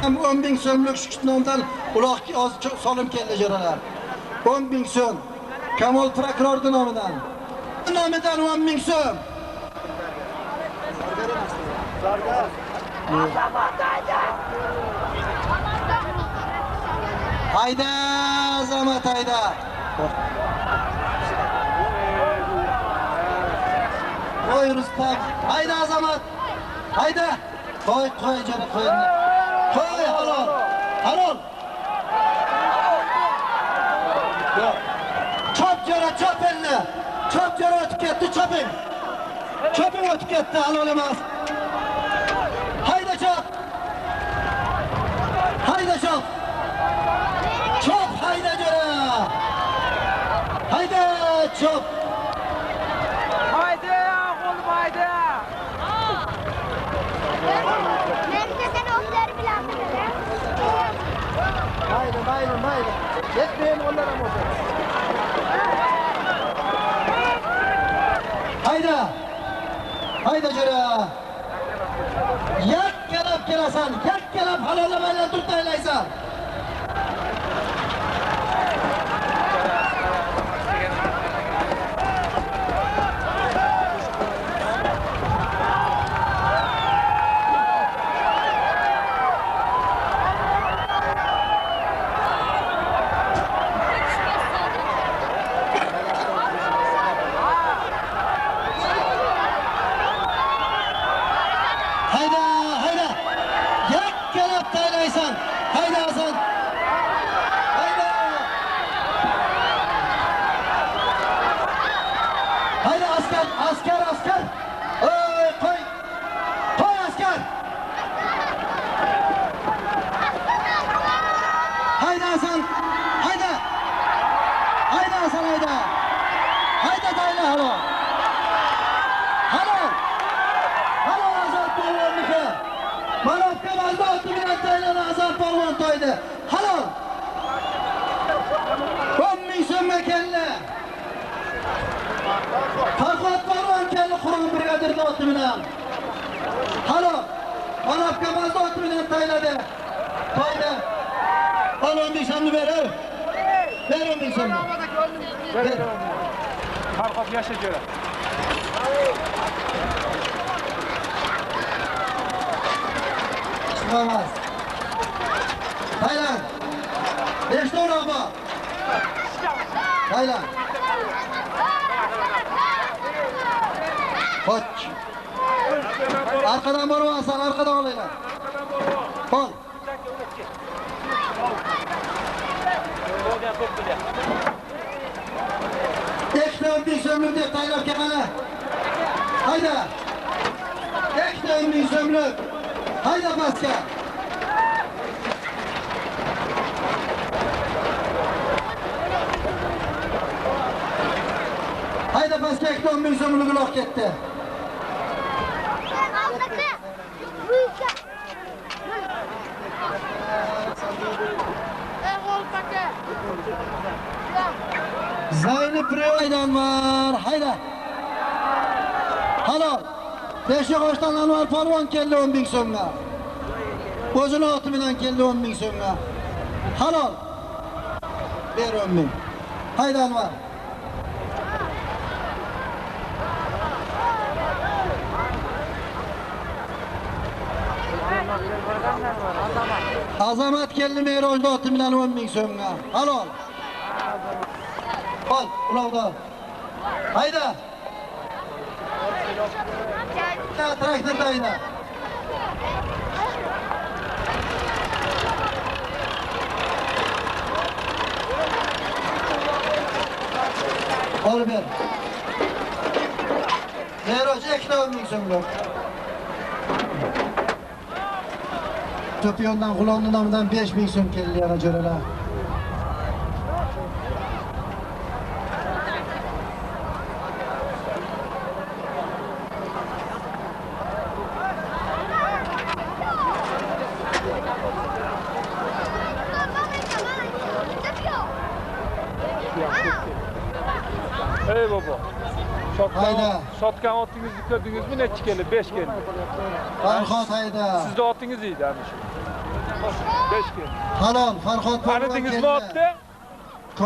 hem 10.000 so'mlik shukitnomdan uloq solim keldi jo'ralar. 10.000 so'm. Kamol prokuror nomidan. Nomidan 10.000 so'm. Hayda Azamat hayda. Koy Rustam. Hayda Azamat. Hayda. Koy canım koy. Koy halol. Halol. Çöp canım çöp eline. Çöp canım ötüp gitti çöpün. Çöpün ötüp gitti halol olmaz. Hayda çöp. Hayda çöp. Çöp hayda canım. Hayda çöp. Haydi oğlum haydi. Nerede sen okları bilen Bayılın. Yetmeyin onlara motor. Hayda cüra. Yak kelap kelasan, yak kelap halollamayla turtaylaysan. Hayda. Yak kelap taylaysan. Hayda Hasan. Hayda asker. Oy koy. Koy asker. Hayda Hasan. Hayda Hasan hayda. Hayda tayla halo. Azat polvonniki. Manovka balda 6.000 tayla Azat polvon to'ydi. Halol. 10.000 so'mga keldi. Farhod polvon keldi Qur'on brigadirda 6.000. Halol. Manovka balda 6.000 tayladi. To'ydi. Polvon 10.000 so'mni ber. Ber 10.000 so'mni. Ber. Farhod yaşa göre. Çıkamaz. Taylan. 5 tane baba. Taylan. Koç. Arkadan vurmazsan arkadan olaylar. Ol. Ekle 10.000 so'mlik deb taylab kelmana. Hayda. Ekle 10.000 so'mlik. Hayda pastga. Hayda pastga ekle 10.000 so'mlik uloq ketdi. Zaynab Prevoydan var. Hayda. Halol. Beşiktaş'tan Anvar polvon keldi 10.000 so'mga. O'zini oti bilan keldi 10.000 so'mga. Halol. Ber 10.000. Hayda Anvar. Azamat keldi Mehrojda oti bilan 10.000 so'mga. Halol. Ol, uloqda. Hayda. Traktorda hayda. Ol ber. Mehroj ekle 10.000 so'mga. To'piyondan G'ulomni nomidan 5.000 so'm keldi yana jo'ralar. Ey baba. Hayda. Sotgan otingizni ko'rdingizmi? Nechi keldi? 5 keldi. Farhod hayda. Sizda otingiz edi ana shu. Keşke. Halol, Farhod polvon Tanıdınız mı keldi. otni?